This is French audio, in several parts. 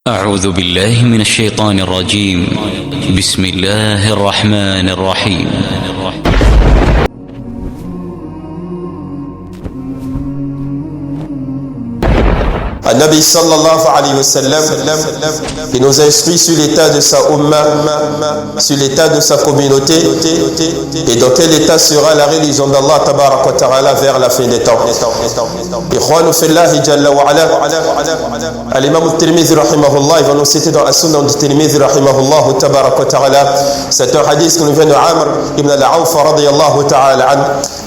أعوذ بالله من الشيطان الرجيم. بسم الله الرحمن الرحيم. Nabi sallallahu alayhi wa sallam, qui nous instruit sur l'état de sa umma, sur l'état de sa communauté et dans quel état sera la religion d'Allah tabarak wa ta'ala vers la fin des temps. Ikhwanu fillahi jalla wa ala, al-imam al-Tirmidhi rahimahullah, il va nous citer dans la sunna du Tirmidhi rahimahullah tabarak wa ta'ala. C'est un hadith qui nous vient de Amr ibn al-Awf radiyallahu ta'ala an.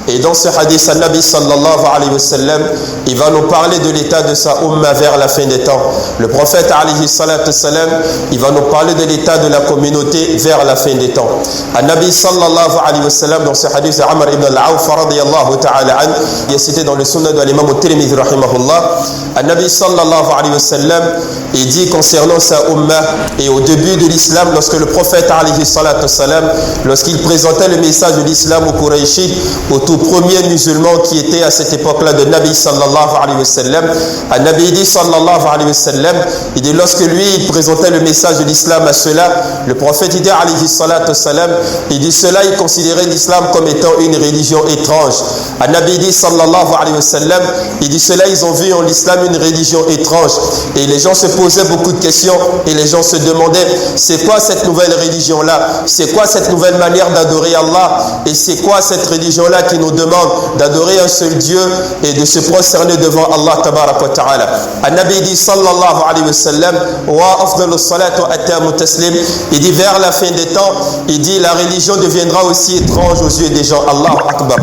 Et dans ce hadith, Nabi sallallahu alayhi wa sallam, il va nous parler de l'état de sa umma vers la fin des temps. Le prophète alayhi salatu salam, il va nous parler de l'état de la communauté vers la fin des temps. Nabi sallallahu alayhi wa sallam, dans ce hadith de Amr ibn al-Awf radiyallahu ta'ala an, il est cité dans le sunnah de l'imam al-Tirmidhi rahimahullah. Nabi sallallahu alayhi wa sallam, il dit concernant sa umma et au début de l'islam, lorsque le prophète alayhi salatu salam, lorsqu'il présentait le message de l'islam aux Qurayshi, au tout premier musulman qui était à cette époque-là de Nabi sallallahu alayhi wa sallam, Nabi dit sallallahu alayhi wa sallam, il dit lorsque lui il présentait le message de l'islam à ceux-là, le prophète il dit alayhi salatu salam, il dit ceux-là ils considéraient l'islam comme étant une religion étrange. Nabi dit sallallahu alayhi wa sallam, il dit ceux-là ils ont vu en l'islam une religion étrange et les gens se posaient beaucoup de questions et les gens se demandaient c'est quoi cette nouvelle religion-là, c'est quoi cette nouvelle manière d'adorer Allah et c'est quoi cette religion-là qui nous demande d'adorer un seul Dieu et de se prosterner devant Allah tabarak wa ta'ala. Nabi dit sallallahu alayhi wa sallam wa afdalu salatu atamu taslim, il dit vers la fin des temps, il dit la religion deviendra aussi étrange aux yeux des gens. Allahu Akbar.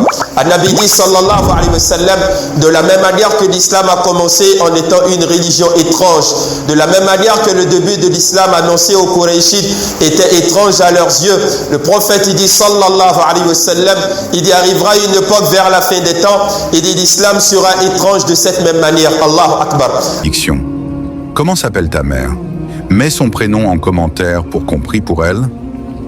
Nabi dit sallallahu alayhi wa sallam, de la même manière que l'islam a commencé en étant une religion étrange, de la même manière que le début de l'islam annoncé aux Qurayshites était étrange à leurs yeux, le prophète il dit sallallahu alayhi wa sallam, il dit arrivera une époque vers la fin des temps, il dit l'islam sera étrange de cette même manière. Allahu Akbar. Diction. Comment s'appelle ta mère? Mets son prénom en commentaire pour compris pour elle.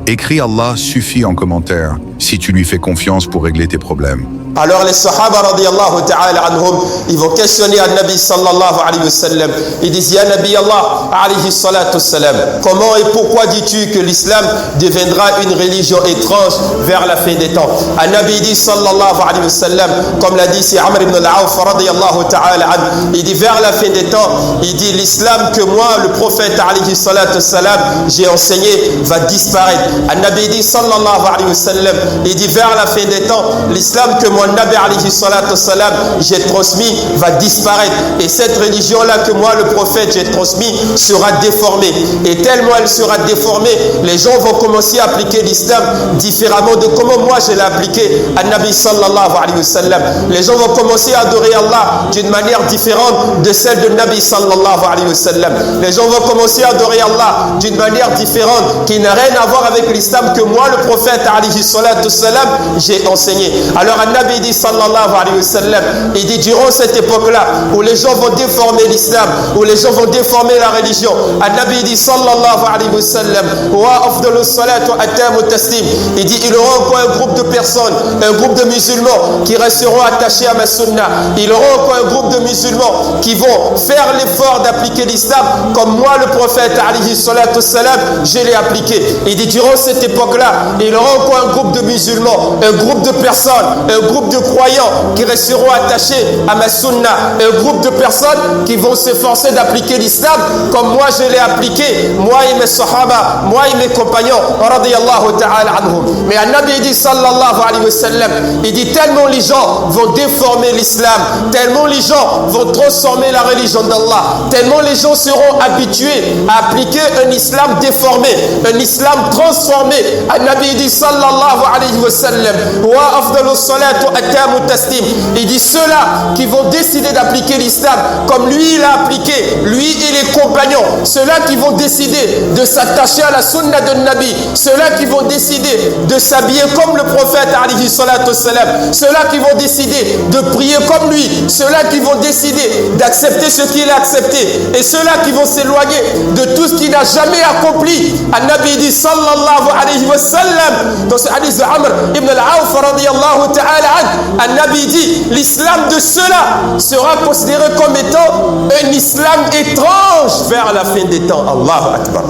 Écris Allah suffit en commentaire si tu lui fais confiance pour régler tes problèmes. Alors les Sahaba radiyallahu ta'ala anhum, ils vont questionner Nabi sallallahu alayhi wa sallam. Ils disent ya Nabi Allah alayhi salatu salam, comment et pourquoi dis-tu que l'islam deviendra une religion étrange vers la fin des temps? Nabi dit sallallahu alayhi wa sallam, comme l'a dit c'est Amr ibn al-Awf radiyallahu ta'ala an, il dit vers la fin des temps, il dit l'islam que moi le prophète alayhi salatu salam j'ai enseigné va disparaître. Nabi dit sallallahu alayhi wa sallam, il dit vers la fin des temps, l'islam que moi Nabi alayhi salatu salam j'ai transmis va disparaître et cette religion là que moi le prophète j'ai transmis sera déformée et tellement elle sera déformée, les gens vont commencer à appliquer l'islam différemment de comment moi je l'ai appliqué à Nabi sallallahu alayhi wa sallam. Les gens vont commencer à adorer Allah d'une manière différente de celle de Nabi sallallahu alayhi wa sallam. Les gens vont commencer à adorer Allah d'une manière différente qui n'a rien à voir avec l'islam que moi le prophète alayhi salatu salam j'ai enseigné. Alors Nabi dit sallallahu alayhi wa sallam, il dit durant cette époque-là où les gens vont déformer l'islam, où les gens vont déformer la religion, Nabi dit sallallahu alayhi wa sallam wa afdalu salatu atamu taslim, il dit il aura encore un groupe de personnes, un groupe de musulmans qui resteront attachés à ma sunna, il aura encore un groupe de musulmans qui vont faire l'effort d'appliquer l'islam comme moi le prophète alayhi salatu salam je l'ai appliqué. Il dit durant cette époque-là il aura encore un groupe de musulmans, un groupe de personnes, un groupe de croyants qui resteront attachés à ma sunna, un groupe de personnes qui vont s'efforcer d'appliquer l'islam comme moi je l'ai appliqué, moi et mes sahaba, moi et mes compagnons radiyallahu ta'ala anhum. Mais Nabi dit sallallahu alayhi wa sallam, il dit tellement les gens vont déformer l'islam, tellement les gens vont transformer la religion d'Allah, tellement les gens seront habitués à appliquer un islam déformé, un islam transformé. Nabi dit sallallahu alayhi wa sallam wa afdalu salatu atamu taslim, il dit ceux-là qui vont décider d'appliquer l'islam comme lui il a appliqué, lui et les compagnons, ceux-là qui vont décider de s'attacher à la sunna de Nabi, ceux-là qui vont décider de s'habiller comme le prophète alayhi salatu salam, ceux-là qui vont décider de prier comme lui, ceux-là qui vont décider d'accepter ce qu'il a accepté et ceux-là qui vont s'éloigner de tout ce qu'il n'a jamais accompli. Nabi dit sallallahu alayhi wa sallam dans ce hadith de Amr ibn al-Awf radiyallahu ta'ala anhu, An-Nabi dit, l'islam de ceux-là sera considéré comme étant un islam étrange vers la fin des temps. Allahu Akbar.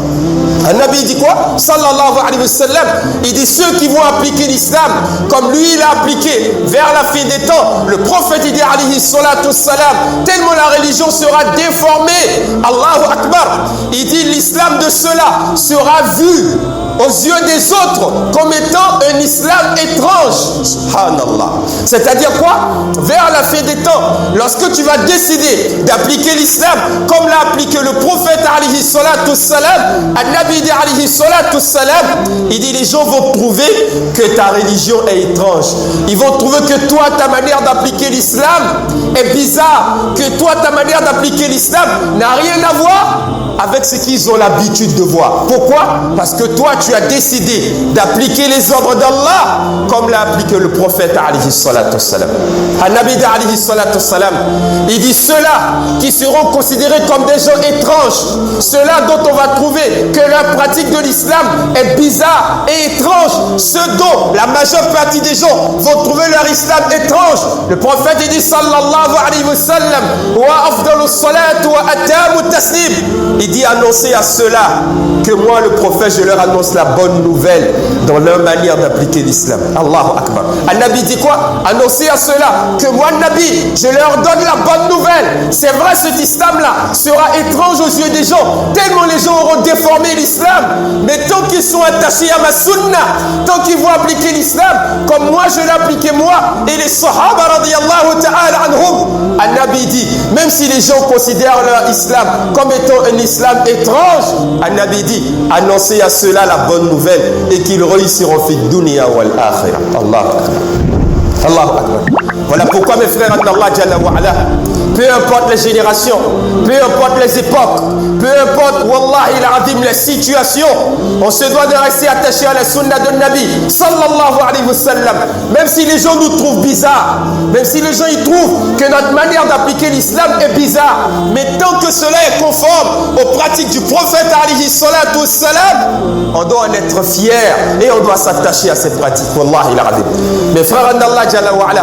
An-Nabi dit quoi? Sallallahu alayhi wa sallam. Il dit ceux qui vont appliquer l'islam comme lui il a appliqué vers la fin des temps. Le prophète il dit alayhi salatu wassalam, tellement la religion sera déformée. Allahu Akbar. Il dit l'islam de ceux-là sera vu aux yeux des autres comme étant un islam étrange. Subhanallah. C'est-à-dire quoi? Vers la fin des temps, lorsque tu vas décider d'appliquer l'islam comme l'a appliqué le prophète alayhi salatu wassalam, An-Nabi dit alayhi salatu wassalam, il dit les gens vont trouver que ta religion est étrange. Ils vont trouver que toi, ta manière d'appliquer l'islam est bizarre, que toi, ta manière d'appliquer l'islam n'a rien à voir avec ce qu'ils ont l'habitude de voir. Pourquoi? Parce que toi, tu as décidé d'appliquer les ordres d'Allah comme l'a appliqué le prophète alayhi salatu wassalam. An-Nabi alayhi salatu wassalam, il dit ceux-là qui seront considérés comme des gens étranges, ceux-là dont on va trouver que leur pratique de l'islam est bizarre et étrange, ceux dont la majeure partie des gens vont trouver leur islam étrange. Le prophète il dit sallallahu alayhi wa sallam, wa afdalu salat wa atamu taslim. Il dit annoncer à ceux-là que moi le prophète je leur annonce la bonne nouvelle dans leur manière d'appliquer l'islam. Allahu Akbar. An-Nabi dit quoi? Annoncer à ceux-là que moi Nabi je leur donne la bonne nouvelle. C'est vrai, cet islam-là sera étrange aux yeux des gens, tellement les gens auront déformé l'islam, mais tant qu'ils sont attachés à ma sunna, tant qu'ils vont appliquer l'islam comme moi je l'ai appliqué moi et les sahaba radiyallahu ta'ala anhum, An-Nabi dit même si les gens considèrent leur islam comme étant un islam étrange, An-Nabi dit annoncer à ceux-là la bonne nouvelle et qu'ils réussiront fi dunya wal akhirah. Allahu Akbar. Allahu Akbar. Voilà pourquoi mes frères en Allah Jalla wa Ala, peu importe les générations, peu importe les époques, peu importe wallahi al-azim les situations, on se doit de rester attaché à la sunna de Nabi sallallahu alayhi wa sallam. Même si les gens nous trouvent bizarres, même si les gens y trouvent que notre manière d'appliquer l'islam est bizarre, mais tant que cela est conforme aux pratiques du prophète alayhi salatu wassalam, on doit en être fier et on doit s'attacher à ces pratiques. Wallahi al-azim. Mes frères en Allah Jalla wa Ala,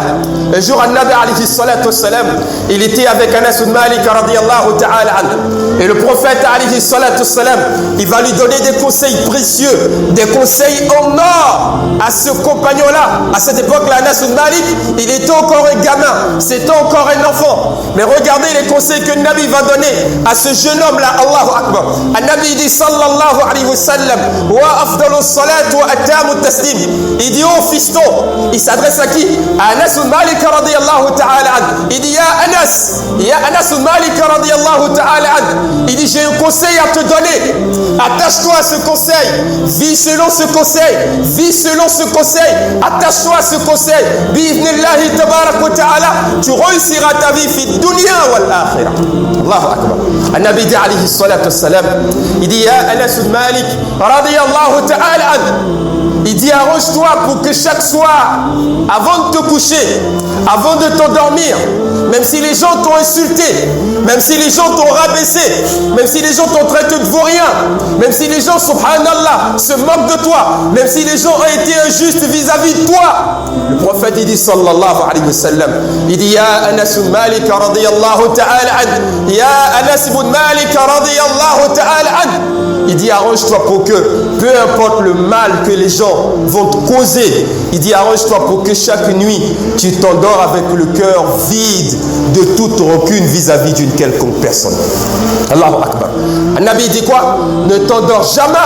un jour, An-Nabi alayhi salatu wassalam, il était avec Anas ibn Malik radiyallahu ta'ala anhu. Et le prophète alayhi salatu wassalam, il va lui donner des conseils précieux, des conseils en or à ce compagnon-là. À cette époque-là, Anas ibn Malik, il était encore un gamin, c'était encore un enfant. Mais regardez les conseils que Nabi va donner à ce jeune homme-là. Allahu Akbar. An-Nabi dit sallallahu alayhi wa sallam, wa afdalu salat wa atamu taslim. Il dit oh fiston, il s'adresse à qui? À Anas ibn Malik radiyallahu ta'ala anhu. Il dit ya Anas ibn Malik radiyallahu ta'ala anhu. Il dit j'ai un conseil à te donner, attache-toi à ce conseil, vis selon ce conseil, vis selon ce conseil, attache-toi à ce conseil, bi'idhnillahi tabarak wa ta'ala, tu réussiras ta vie fi dunya wal akhirah. Allahu Akbar. An-Nabi dit alayhi salatu wassalam, il dit ya Anas ibn Malik radiyallahu ta'ala anhu, il dit arrange-toi pour que chaque soir, avant de te coucher, avant de t'endormir, même si les gens t'ont insulté, même si les gens t'ont rabaissé, même si les gens t'ont traité de vaurien, même si les gens, subhanallah, se moquent de toi, même si les gens ont été injustes vis-à-vis de toi, le prophète il dit sallallahu alayhi wa sallam, il dit ya Anas ibn Malik radiyallahu ta'ala anhu, ya Anas ibn Malik radiyallahu ta'ala anhu. Il dit arrange-toi pour que, peu importe le mal que les gens vont te causer, il dit arrange-toi pour que chaque nuit tu t'endors avec le cœur vide de toute rancune vis-à-vis d'une quelconque personne. Allahu Akbar. An-Nabi dit quoi? Ne t'endors jamais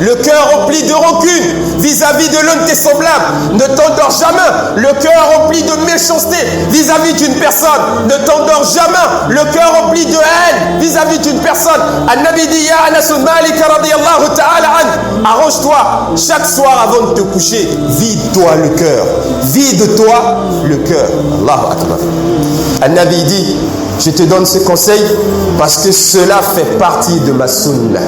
le cœur rempli de rancune vis-à-vis de l'un de tes semblables. Ne t'endors jamais le cœur rempli de méchanceté vis-à-vis d'une personne. Ne t'endors jamais le cœur rempli de haine vis-à-vis d'une personne. An-Nabi dit ya Anas ibn Malik radiyallahu ta'ala anhu, arrange-toi chaque soir avant de te coucher, vide-toi le cœur, vide-toi le cœur. Allahu Akbar. An-Nabi dit je te donne ce conseil parce que cela fait partie de ma sunna.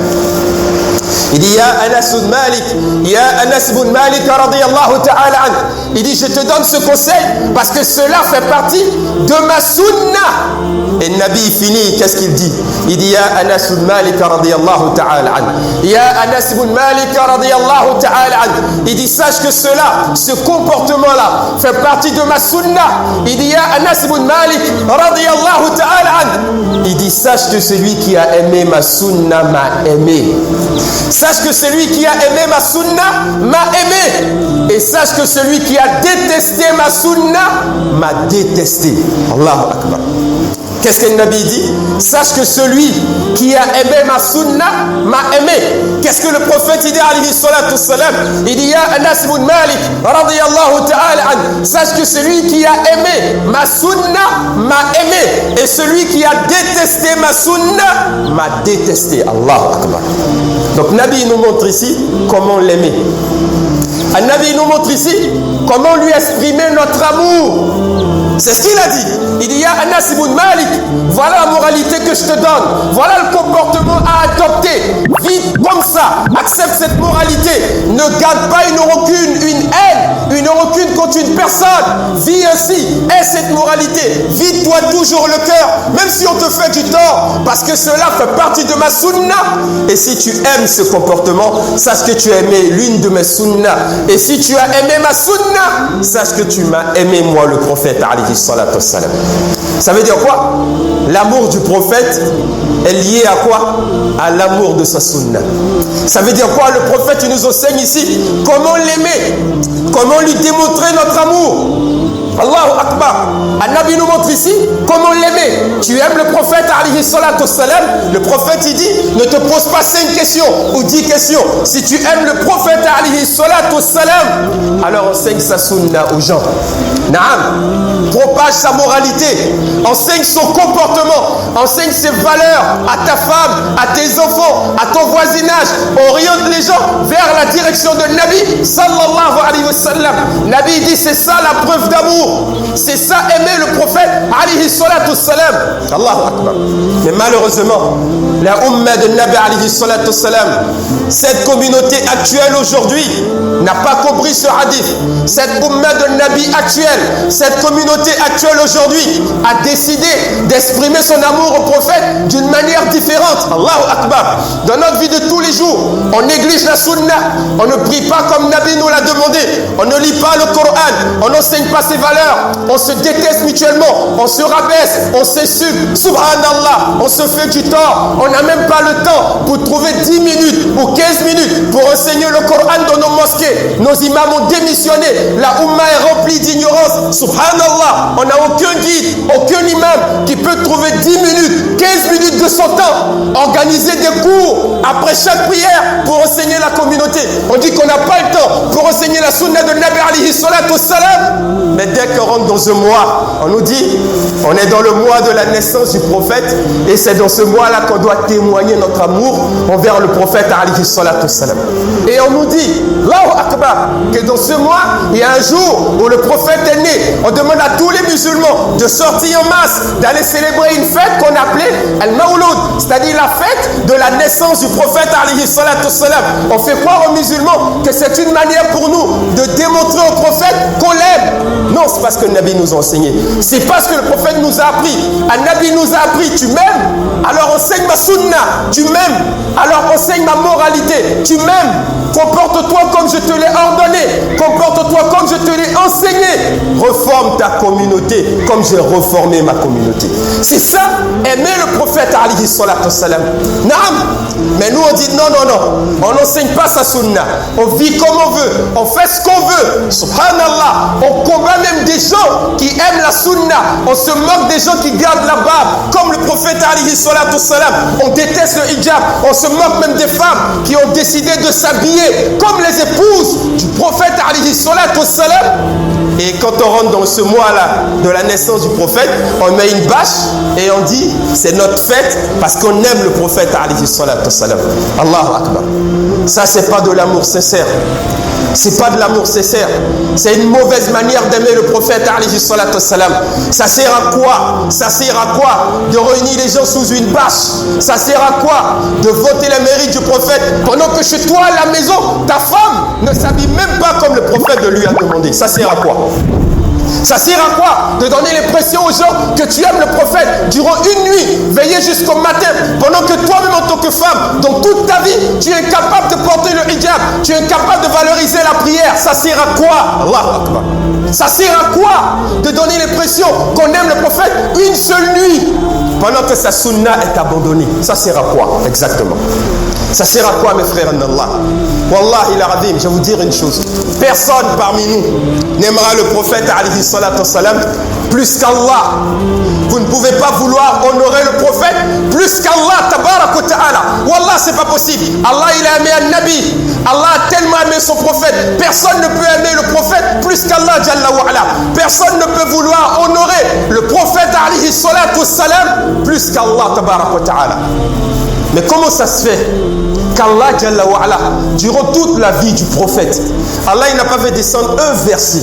Il dit, Ya Anas bin Malik, Ya Anas bin Malik radiyallahu ta'ala an. Il dit, je te donne ce conseil parce que cela fait partie de ma sunna. Et le Nabi finit, qu'est-ce qu'il dit? Il dit, Ya Anas bin Malik radiyallahu ta'ala an. Ya Anas bin Malik radiyallahu ta'ala an. Il dit, sache que cela, ce comportement-là, fait partie de ma sunna. Il dit, Ya Anas bin Malik radiyallahu ta'ala an. Il dit, sache que celui qui a aimé ma sunna m'a aimé. Sache que celui qui a aimé ma sunna m'a aimé. Et sache que celui qui a détesté ma sunna m'a détesté. Allahu Akbar. Qu'est-ce que le Nabi dit? Sache que celui qui a aimé ma sunna m'a aimé. Qu'est-ce que le prophète dit alayhi salatu wassalam? Il dit, Ya Anas bin Malik radiyallahu ta'ala an. Sache que celui qui a aimé ma sunna m'a aimé. Et celui qui a détesté ma sunna m'a détesté. Allahu Akbar. Donc Nabi nous montre ici comment l'aimer. Nabi nous montre ici comment lui exprimer notre amour. C'est ce qu'il a dit. Il dit, Ya Anas bin Malik, voilà la moralité que je te donne. Voilà le comportement à adopter. Vis comme ça. Accepte cette moralité. Ne garde pas une rancune, une haine, une rancune contre une personne. Vis ainsi. Aie cette moralité. Vide-toi toujours le cœur, même si on te fait du tort, parce que cela fait partie de ma sunna. Et si tu aimes ce comportement, sache que tu as aimé l'une de mes sunnas. Et si tu as aimé ma sunna, sache que tu m'as aimé moi, le prophète alayhi salatu wassalam. Ça veut dire quoi? L'amour du prophète est lié à quoi? À l'amour de sa sunna. Ça veut dire quoi? Le prophète il nous enseigne ici comment l'aimer, comment lui démontrer notre amour. Allahu Akbar. Nabi nous montre ici comment l'aimer. Tu aimes le prophète alayhi salatu wassalam. Le prophète il dit, ne te pose pas 5 questions ou 10 questions. Si tu aimes le prophète alayhi salatu wassalam, alors enseigne sa sunna aux gens. Naam. Propage sa moralité. Enseigne son comportement. Enseigne ses valeurs à ta femme, à tes enfants, à ton voisinage. Oriente les gens vers la direction de Nabi sallallahu alayhi wa sallam. Nabi dit, c'est ça la preuve d'amour. C'est ça aimer le prophète alayhi salatu wassalam. Allahu Akbar. Mais malheureusement, la umma de Nabi alayhi salatu wassalam, cette communauté actuelle aujourd'hui n'a pas compris ce hadith. Cette umma de Nabi actuelle, cette communauté actuelle aujourd'hui a décidé d'exprimer son amour au prophète d'une manière différente. Allahu Akbar. Dans notre vie de tous les jours, on néglige la sunna, on ne prie pas comme Nabi nous l'a demandé, on ne lit pas le Coran, on n'enseigne pas ses valeurs, on se déteste mutuellement, on se rabaisse, on s'insulte, subhanallah, on se fait du tort, on n'a même pas le temps pour trouver 10 minutes ou 15 minutes pour enseigner le Coran dans nos mosquées. Nos imams ont démissionné, la Ummah est remplie d'ignorance, subhanallah, on n'a aucun guide, aucun imam qui peut trouver 10 minutes, 15 minutes de son temps, organiser des cours après chaque prière pour enseigner la communauté. On dit qu'on n'a pas le temps pour enseigner la sunna de Nabi alayhi salatu wassalam, mais dès qu'on rentre dans un mois, on nous dit, on est dans le mois de la naissance du prophète, et c'est dans ce mois-là qu'on doit témoigner notre amour envers le prophète alayhi salatu wassalam. Et on nous dit, Allahu Akbar, que dans ce mois, il y a un jour où le prophète est né. On demande à tous les musulmans de sortir en masse, d'aller célébrer une fête qu'on appelait Al-Mawlud, c'est-à-dire la fête de la naissance du prophète alayhi salatu wassalam. On fait croire aux musulmans que c'est une manière pour nous de démontrer au prophète qu'on l'aime. Non, c'est parce que le Nabi nous a enseigné. C'est parce que le prophète nous a appris. Un Nabi nous a appris, tu m'aimes, alors enseigne ma sunna. Tu m'aimes, alors enseigne ma moralité. Tu m'aimes, comporte-toi comme je te l'ai ordonné. Comporte-toi comme je te l'ai enseigné. Reforme ta communauté comme j'ai reformé ma communauté. C'est ça, aimer le prophète alayhi salatu wassalam. Naam. Mais nous on dit non, non, non. On n'enseigne pas sa sunna. On vit comme on veut. On fait ce qu'on veut. Subhanallah. On combat même des gens qui aiment la sunna. On se moque des gens qui gardent la barbe. Comme le prophète alayhi salatu wassalam. On déteste le hijab. On se moque même des femmes qui ont décidé de s'habiller comme les épouses du prophète alayhi salatu wassalam. Et quand on rentre dans ce mois-là de la naissance du prophète, on met une bâche et on dit c'est notre fête parce qu'on aime le prophète alayhi salatu wassalam. Allahu Akbar. Ça c'est pas de l'amour sincère. C'est pas de l'amour sincère. C'est une mauvaise manière d'aimer le prophète alayhi salatu wassalam. Ça sert à quoi? Ça sert à quoi de réunir les gens sous une bâche? Ça sert à quoi de voter les mérites du prophète pendant que chez toi à la maison, ta femme ne s'habille même pas comme le prophète de lui a demandé? Ça sert à quoi? Ça sert à quoi de donner l'impression aux gens que tu aimes le prophète durant une nuit, veiller jusqu'au matin, pendant que toi-même en tant que femme, dans toute ta vie, tu es incapable de porter le hijab, tu es incapable de valoriser la prière? Ça sert à quoi? Allahu Akbar. Ça sert à quoi de donner l'impression qu'on aime le prophète une seule nuit pendant que sa sunna est abandonnée? Ça sert à quoi exactement? Ça sert à quoi, mes frères en Allah? Wallahi l'azim, je vais vous dire une chose. Personne parmi nous n'aimera le prophète alayhi salatu wassalam plus qu'Allah. Vous ne pouvez pas vouloir honorer le prophète plus qu'Allah tabarak wa ta'ala. Wallah, c'est pas possible. Allah, il a aimé un nabi. Allah a tellement aimé son prophète. Personne ne peut aimer le prophète plus qu'Allah jalla wa ala. Personne ne peut vouloir honorer le prophète alayhi salatu wassalam plus qu'Allah tabarak wa ta'ala. Mais comment ça se fait qu'Allah Jalla wa ala, durant toute la vie du prophète, Allah il n'a pas fait descendre un verset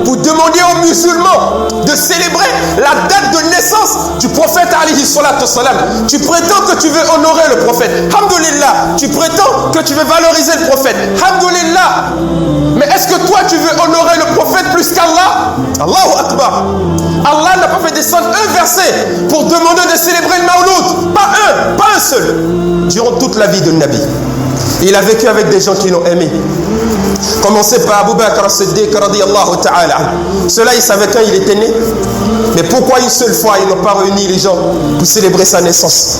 pour demander aux musulmans de célébrer la date de naissance du prophète alayhi salatu wassalam? Tu prétends que tu veux honorer le prophète, hamdoulillah. Tu prétends que tu veux valoriser le prophète, hamdoulillah. Mais est-ce que toi tu veux honorer le prophète plus qu'Allah? Allahu Akbar. Allah n'a pas fait descendre un verset pour demander de célébrer le Mawlud. Pas un seul. Durant toute la vie de Nabi, il a vécu avec des gens qui l'ont aimé. Commencez par Abu Bakr as-Siddiq radiyallahu ta'ala. Ceux-là, ils savaient quand il était né. Mais pourquoi une seule fois ils n'ont pas réuni les gens pour célébrer sa naissance?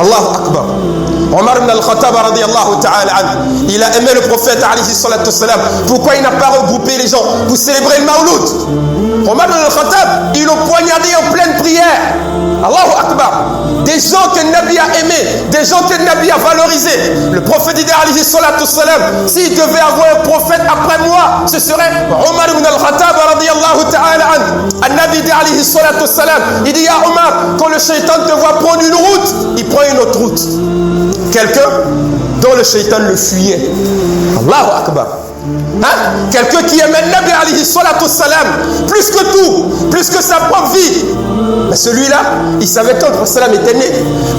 Allahu Akbar. Omar ibn al-Khattab radiyallahu ta'ala, il a aimé le prophète alayhi salatu wassalam. Pourquoi il n'a pas regroupé les gens pour célébrer le Mawlud? Omar ibn al-Khattab, ils l'ont poignardé en pleine prière. Allahu Akbar. Des gens que le Nabi a aimés, des gens que le Nabi a valorisés. Le prophète dit alayhi salatu wassalam, s'il devait avoir un prophète après moi, ce serait Omar ibn al-Khattab radiyallahu ta'ala an. Al-Nabi dit alayhi salatu wassalam, il dit à Omar, quand le shaitan te voit prendre une route, il prend une autre route. Quelqu'un dont le shaitan le fuyait. Allahu Akbar. Quelqu'un qui aimait le Nabi alayhi salatu wassalam plus que tout, plus que sa propre vie. Mais celui-là, il savait quand le prophète était né,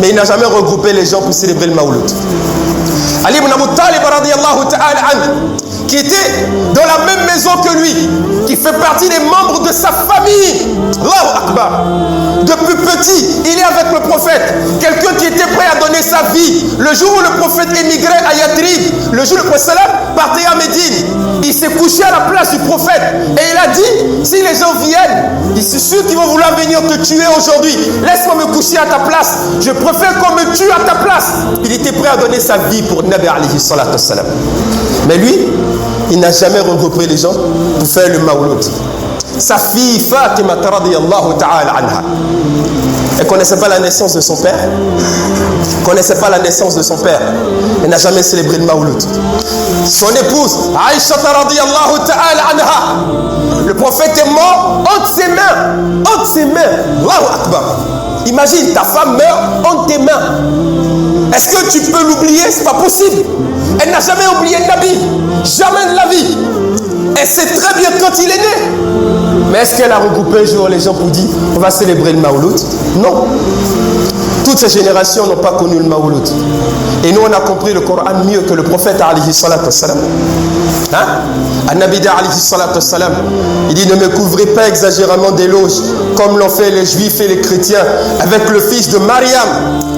mais il n'a jamais regroupé les gens pour célébrer le Mawlud. Ali ibn Abi Talib radiyallahu ta'ala anhu, qui était dans la même maison que lui, qui fait partie des membres de sa famille. Allahu Akbar. Depuis petit, il est avec le prophète. Quelqu'un qui était prêt à donner sa vie. Le jour où le prophète émigrait à Yathrib, le jour où le prophète partait à Médine, il s'est couché à la place du prophète. Et il a dit, si les gens viennent, je suis sûr qu'ils vont vouloir venir te tuer aujourd'hui. Laisse-moi me coucher à ta place. Je préfère qu'on me tue à ta place. Il était prêt à donner sa vie pour Nabi alayhi salatu wassalam. Mais lui, il n'a jamais regroupé les gens pour faire le Mawlud. Sa fille Fatima radiyallahu ta'ala anha, elle ne connaissait pas la naissance de son père. Elle ne connaissait pas la naissance de son père. Elle n'a jamais célébré le Mawlud. Son épouse Aïcha radiyallahu ta'ala anha, le prophète est mort entre ses mains. Entre ses mains. Allahu Akbar. Imagine, ta femme meurt entre tes mains. Est-ce que tu peux l'oublier? C'est pas possible. Elle n'a jamais oublié le Nabi. Jamais de la vie. Elle sait très bien quand il est né. Mais est-ce qu'elle a regroupé un jour les gens pour dire on va célébrer le Mawlud? Non. Toutes ces générations n'ont pas connu le Mawlud. Et nous on a compris le Coran mieux que le prophète alayhi salatu wassalam. An-Nabi alayhi salatu wassalam, il dit ne me couvrez pas exagérément d'éloges comme l'ont fait les juifs et les chrétiens avec le fils de Mariam.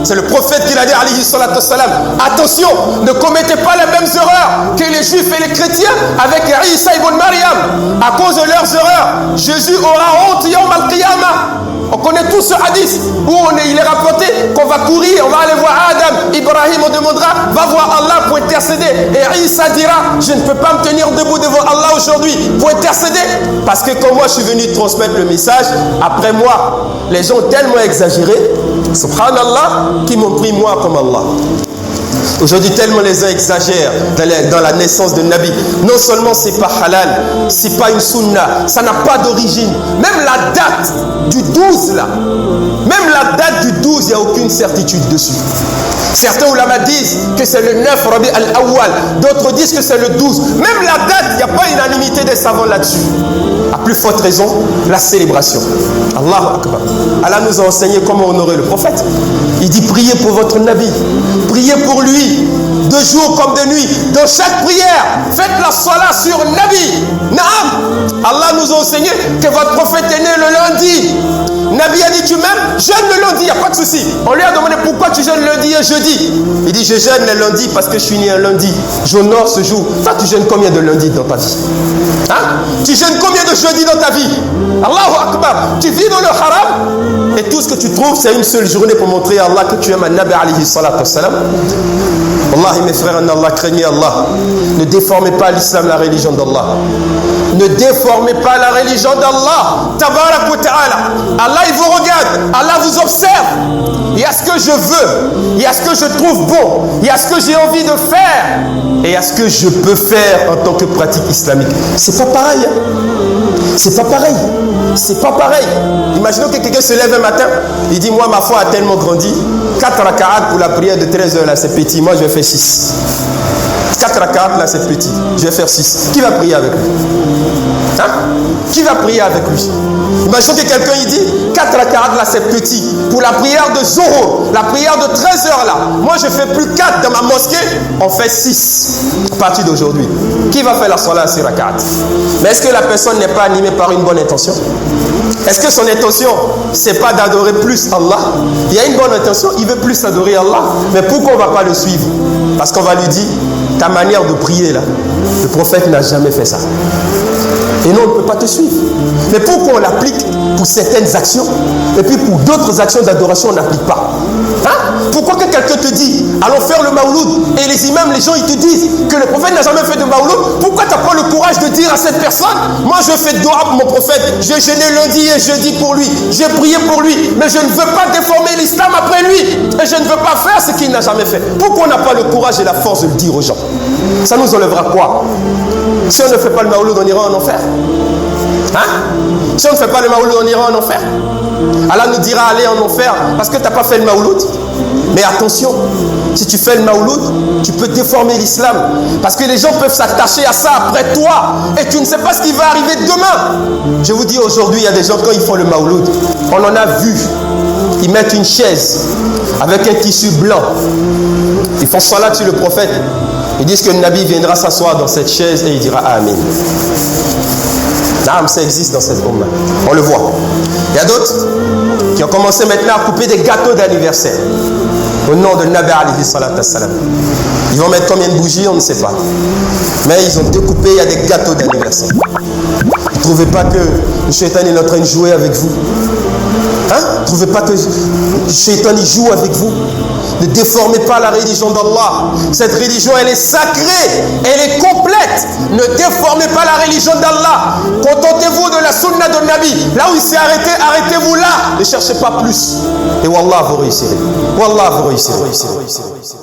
C'est le prophète qui l'a dit alayhi salatu wassalam. Attention, ne commettez pas les mêmes erreurs que les juifs et les chrétiens avec Isa ibn Mariam. À cause de leurs erreurs, Jésus aura honte yawm al-qiyamah. On connaît tous ce hadith où il est rapporté qu'on va courir, on va aller voir Adam, Ibrahim, on demandera, va voir Allah pour intercéder. Et Isa dira, je ne peux pas me tenir debout devant Allah aujourd'hui pour intercéder. Parce que quand moi je suis venu transmettre le message, après moi, les gens ont tellement exagéré, subhanallah, qui m'ont pris moi comme Allah. Aujourd'hui, tellement les gens exagèrent dans la naissance de Nabi. Non seulement c'est pas halal, c'est pas une sunna, ça n'a pas d'origine. Même la date du 12 là, même la date du 12, il n'y a aucune certitude dessus. Certains ulama disent que c'est le 9 Rabi al-Awwal. D'autres disent que c'est le 12. Même la date, il n'y a pas unanimité des savants là-dessus. À plus forte raison, la célébration. Allahu Akbar. Allah nous a enseigné comment honorer le prophète. Il dit priez pour votre Nabi. Priez pour lui. De jour comme de nuit. Dans chaque prière, faites la salat sur Nabi. Naam. Allah nous a enseigné que votre prophète est né le lundi. Nabi a dit tu m'aimes, jeûne le lundi, il n'y a pas de souci. On lui a demandé pourquoi tu jeûnes lundi et jeudi. Il dit je jeûne le lundi parce que je suis né un lundi. J'honore ce jour. Toi tu jeûnes combien de lundi dans ta vie? Hein? Tu jeûnes combien de jeudi dans ta vie? Allahu Akbar. Tu vis dans le haram et tout ce que tu trouves c'est une seule journée pour montrer à Allah que tu aimes un Nabi alayhi salatu wassalam. Wallahi mes frères en Allah, craignez Allah. Ne déformez pas l'islam, la religion d'Allah. Ne déformez pas la religion d'Allah. Tabarak wa ta'ala. Allah il vous regarde. Allah vous observe. Il y a ce que je veux. Il y a ce que je trouve bon. Il y a ce que j'ai envie de faire. Et il y a ce que je peux faire en tant que pratique islamique. C'est pas pareil. C'est pas pareil. C'est pas pareil. Imaginons que quelqu'un se lève un matin. Il dit moi ma foi a tellement grandi. 4 raka'at pour la prière de 13 heures là c'est petit. Moi je vais faire 6. 4 raka'at là c'est petit. Je vais faire 6. Qui va prier avec lui? Hein? Qui va prier avec lui? Imaginons que quelqu'un il dit 4 raka'at là c'est petit. Pour la prière de Zohor, la prière de 13 heures là, moi je fais plus 4 dans ma mosquée, on fait 6 à partir d'aujourd'hui. Qui va faire la salat à 6 raka'at? Mais est-ce que la personne n'est pas animée par une bonne intention? Est-ce que son intention c'est pas d'adorer plus Allah? Il y a une bonne intention, il veut plus adorer Allah. Mais pourquoi on ne va pas le suivre? Parce qu'on va lui dire ta manière de prier là, le prophète n'a jamais fait ça. Et non, on ne peut pas te suivre. Mais pourquoi on l'applique pour certaines actions et puis pour d'autres actions d'adoration, on n'applique pas? Hein? Pourquoi que quelqu'un te dit allons faire le maouloud et les imams, les gens, ils te disent que le prophète n'a jamais fait de maouloud? Pourquoi tu n'as pas le courage de dire à cette personne moi je fais dua pour mon prophète, j'ai jeûné lundi et jeudi pour lui, j'ai prié pour lui, mais je ne veux pas déformer l'islam après lui et je ne veux pas faire ce qu'il n'a jamais fait? Pourquoi on n'a pas le courage et la force de le dire aux gens? Ça nous enlèvera quoi? Si on ne fait pas le maouloud, on ira en enfer. Hein? Si on ne fait pas le maouloud, on ira en enfer. Allah nous dira aller en enfer parce que tu n'as pas fait le maouloud. Mais attention, si tu fais le maouloud, tu peux déformer l'islam. Parce que les gens peuvent s'attacher à ça après toi. Et tu ne sais pas ce qui va arriver demain. Je vous dis aujourd'hui, il y a des gens quand ils font le maouloud, on en a vu. Ils mettent une chaise avec un tissu blanc. Ils font salat sur le prophète. Ils disent que le Nabi viendra s'asseoir dans cette chaise et il dira Amen. Ça existe dans cette umma. On le voit. Il y a d'autres qui ont commencé maintenant à couper des gâteaux d'anniversaire au nom de Nabi alayhi salatu wassalam. Ils vont mettre combien de bougies, on ne sait pas. Mais ils ont découpé, il y a des gâteaux d'anniversaire. Vous ne trouvez pas que le shaitan est en train de jouer avec vous? Hein? Vous ne trouvez pas que le shaitan il joue avec vous? Ne déformez pas la religion d'Allah. Cette religion, elle est sacrée, elle est complète. Ne déformez pas la religion d'Allah. Contentez-vous de la sunna de Nabi. Là où il s'est arrêté, arrêtez-vous là. Ne cherchez pas plus. Et Wallah, vous réussirez. Wallah, vous réussirez.